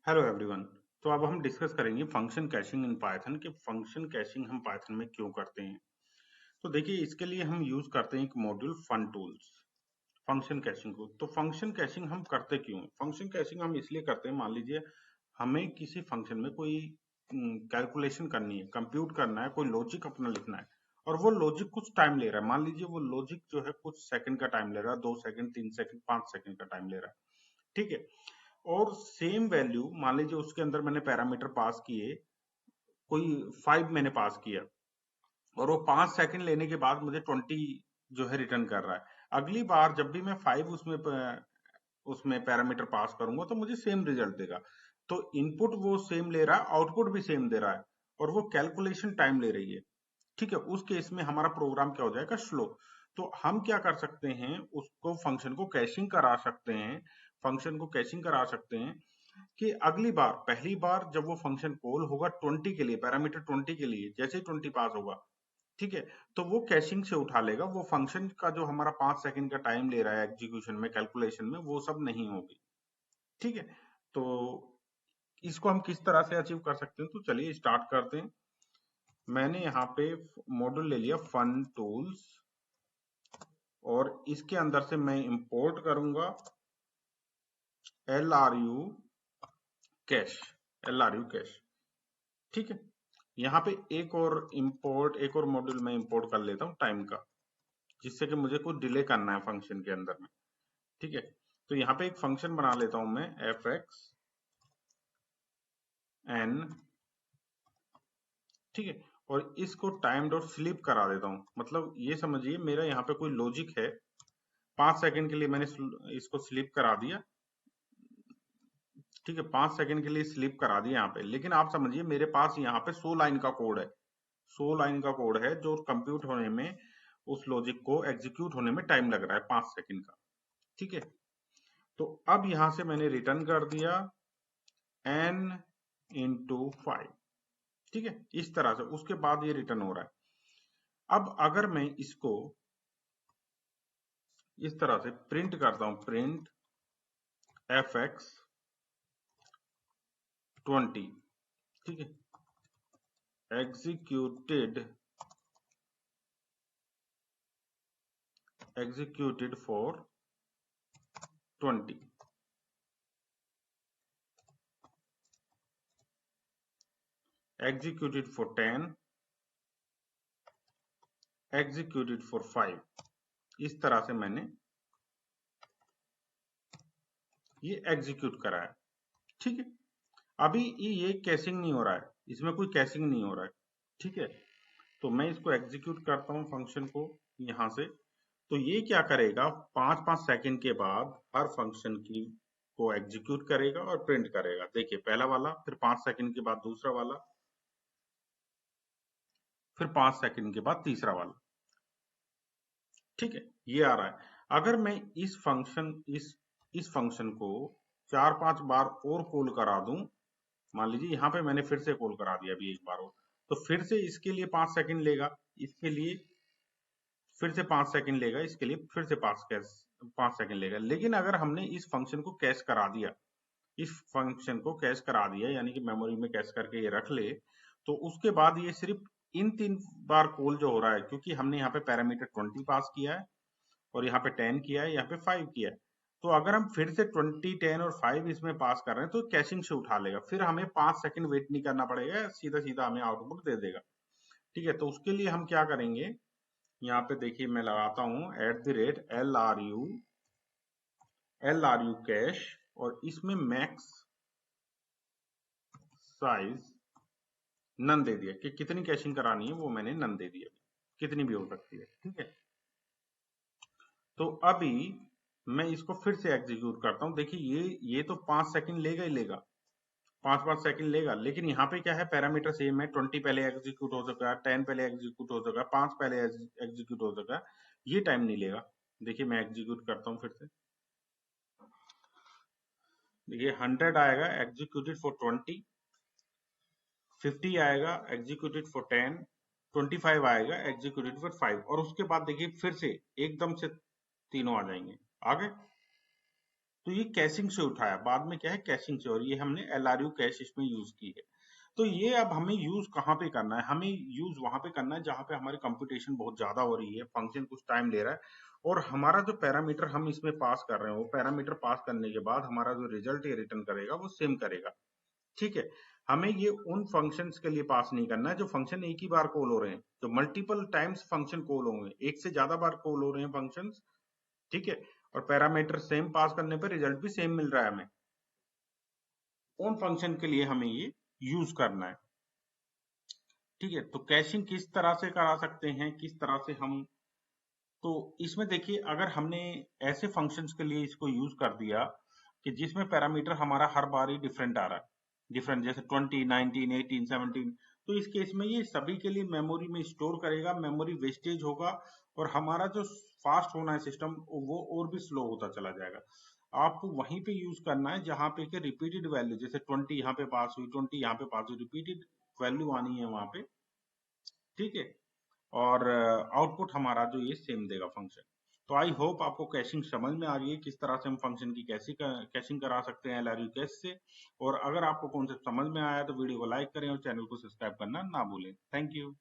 Hello everyone. तो अब हम डिस्कस करेंगे फंक्शन कैशिंग इन पाइथन कि फंक्शन कैशिंग हम पाइथन में क्यों करते हैं। तो देखिए, इसके लिए हम यूज करते हैं एक module functools function caching को। तो फंक्शन कैशिंग हम करते क्यों हैं? फंक्शन कैशिंग हम इसलिए करते हैं, मान लीजिए हमें किसी फंक्शन में कोई कैलकुलेशन करनी है, कंप्यूट करना है, कोई लॉजिक अपना लिखना है और वो लॉजिक कुछ टाइम ले रहा है। मान लीजिए वो लॉजिक जो है कुछ सेकंड का टाइम ले रहा है, 2 सेकंड, 3 सेकंड, 5 सेकंड का टाइम ले रहा है। ठीक है। और सेम वैल्यू मान लीजिए उसके अंदर मैंने पैरामीटर पास किए, कोई 5 मैंने पास किया और वो 5 सेकंड लेने के बाद मुझे 20 जो है रिटर्न कर रहा है। अगली बार जब भी मैं 5 उसमें पैरामीटर पास करूंगा तो मुझे सेम रिजल्ट देगा। तो इनपुट वो सेम ले रहा है, आउटपुट भी सेम दे रहा है और वो कैलकुलेशन टाइम ले रही है। ठीक है, उस केस में हमारा प्रोग्राम क्या हो जाएगा? स्लो। तो हम क्या कर सकते हैं, उसको फंक्शन को कैशिंग करा सकते हैं। फंक्शन को कैशिंग करा सकते हैं कि अगली बार, पहली बार जब वो फंक्शन कॉल होगा 20 के लिए, पैरामीटर 20 के लिए, जैसे ही 20 पास होगा, ठीक है, तो वो कैशिंग से उठा लेगा। वो फंक्शन का जो हमारा 5 सेकंड का टाइम ले रहा है एग्जीक्यूशन में, कैलकुलेशन में, वो सब नहीं होगी। ठीक है। तो इसको हम किस तरह से अचीव कर सकते हैं? तो चलिए स्टार्ट करते हैं। मैंने यहाँ पे मॉड्यूल ले लिया फन टूल्स और इसके अंदर से मैं इंपोर्ट करूंगा LRU कैश। LRU cash. ठीक है। यहाँ पे एक और मॉड्यूल मैं इंपोर्ट कर लेता हूँ टाइम का, जिससे कि मुझे कुछ डिले करना है फंक्शन के अंदर में। ठीक है। तो यहाँ पे एक फंक्शन बना लेता हूं मैं, fxn। ठीक है। और इसको टाइम डॉट स्लीप करा देता हूँ। मतलब ये समझिए मेरा यहाँ पे कोई लॉजिक है, 5 सेकंड के लिए मैंने इसको स्लीप करा दिया। ठीक है, 5 सेकंड के लिए स्लीप करा दिया यहाँ पे। लेकिन आप समझिए मेरे पास यहाँ पे 100 लाइन का कोड है। 100 लाइन का कोड है जो कंप्यूट होने में, उस लॉजिक को एग्जीक्यूट होने में टाइम लग रहा है 5 सेकंड का। ठीक है। तो अब यहां से मैंने रिटर्न कर दिया n इंटू 5। ठीक है, इस तरह से उसके बाद ये रिटर्न हो रहा है। अब अगर मैं इसको इस तरह से प्रिंट करता हूं, प्रिंट fx 20। ठीक है, executed for 20, executed for 10, executed for 5। इस तरह से मैंने ये एग्जीक्यूट करा है। ठीक है। अभी ये कैशिंग नहीं हो रहा है, इसमें कोई कैशिंग नहीं हो रहा है। ठीक है। तो मैं इसको एग्जीक्यूट करता हूं फंक्शन को यहां से। तो ये क्या करेगा, 5-5 सेकंड के बाद हर फंक्शन की को एग्जीक्यूट करेगा और प्रिंट करेगा। देखिए, पहला वाला, फिर 5 सेकंड के बाद दूसरा वाला, फिर 5 सेकंड के बाद तीसरा वाला। ठीक है, ये आ रहा है। अगर मैं इस फंक्शन को 4-5 बार और कॉल करा दूं, मान लीजिए यहाँ पे मैंने फिर से कॉल करा दिया अभी एक बार और, तो फिर से इसके लिए 5 सेकंड लेगा, इसके लिए फिर से 5 सेकंड लेगा, इसके लिए फिर से 5 सेकंड लेगा। लेकिन अगर हमने इस फंक्शन को कैश करा दिया, यानी कि मेमोरी में कैश करके ये रख ले, तो उसके बाद ये सिर्फ इन 3 बार कॉल जो हो रहा है, क्योंकि हमने यहाँ पे पैरामीटर 20 पास किया है और यहाँ पे 10 किया है, यहाँ पे 5 किया है। तो अगर हम फिर से 20, 10 और 5 इसमें पास कर रहे हैं तो कैशिंग से उठा लेगा, फिर हमें 5 सेकंड वेट नहीं करना पड़ेगा, सीधा सीधा हमें आउटपुट दे देगा। ठीक है। तो उसके लिए हम क्या करेंगे, यहाँ पे देखिए मैं लगाता हूँ @LRU कैश और इसमें मैक्स साइज नन दे दिया कि कितनी कैशिंग करानी है वो मैंने नन दे दिया, कितनी भी हो सकती है। ठीक है। तो अभी मैं इसको फिर से एग्जीक्यूट करता हूँ। देखिए ये तो 5 सेकंड लेगा ही लेगा, 5-5 सेकंड लेगा। लेकिन यहाँ पे क्या है, पैरामीटर सेम है, 20 पहले एग्जीक्यूट हो चुका है, 10 पहले एग्जीक्यूट हो चुका है, 5 पहले एग्जीक्यूट हो चुका है, ये टाइम नहीं लेगा। देखिए मैं एग्जीक्यूट करता हूँ फिर से। देखिए 100 आएगा एग्जीक्यूटेड फॉर 20, 50 आएगा एग्जीक्यूटेड फॉर 10, 25 आएगा एग्जीक्यूटेड फॉर 5 और उसके बाद देखिए फिर से एकदम से तीनों आ जाएंगे। आ गए? तो ये कैशिंग से उठाया, बाद में क्या है कैशिंग से, और ये हमने LRU कैश इसमें यूज की है। तो ये अब हमें यूज कहाँ पे करना है, हमें यूज वहां पे करना है जहां पे हमारी कंप्यूटेशन बहुत ज्यादा हो रही है, फंक्शन कुछ टाइम ले रहा है, और हमारा जो पैरामीटर हम इसमें पास कर रहे हैं, वो पैरामीटर पास करने के बाद हमारा जो रिजल्ट ये रिटर्न करेगा वो सेम करेगा। ठीक है, हमें ये उन फंक्शंस के लिए पास नहीं करना है जो फंक्शन एक ही बार कॉल हो रहे हैं, जो मल्टीपल टाइम्स फंक्शन कॉल होंगे, एक से ज्यादा बार कॉल हो रहे हैं फंक्शंस। ठीक है, और पैरामीटर सेम पास करने पर रिजल्ट भी सेम मिल रहा है हमें, उन फंक्शन के लिए हमें ये यूज करना है। ठीक है, तो कैशिंग किस तरह से करा सकते हैं, किस तरह से हम, तो इसमें देखिए अगर हमने ऐसे फंक्शंस के लिए इसको यूज कर दिया कि जिसमें पैरामीटर हमारा हर बार ही डिफरेंट आ रहा है, डिफरेंट जैसे 20, 19, 18, 17, तो इस केस में ये सभी के लिए मेमोरी में स्टोर करेगा, मेमोरी वेस्टेज होगा, और हमारा जो फास्ट होना है सिस्टम वो और भी स्लो होता चला जाएगा। आपको वहीं पे यूज करना है जहां पे कि रिपीटेड वैल्यू, जैसे 20 यहाँ पे पास हुई, 20 यहाँ पे पास हुई, रिपीटेड वैल्यू आनी है वहां पे। ठीक है, और आउटपुट हमारा जो ये सेम देगा फंक्शन। तो आई होप आपको कैशिंग समझ में आ गई है, किस तरह से हम फंक्शन की कैसे कैशिंग करा सकते हैं LRU कैश से। और अगर आपको कॉन्सेप्ट समझ में आया तो वीडियो को लाइक करें और चैनल को सब्सक्राइब करना ना भूलें। Thank you.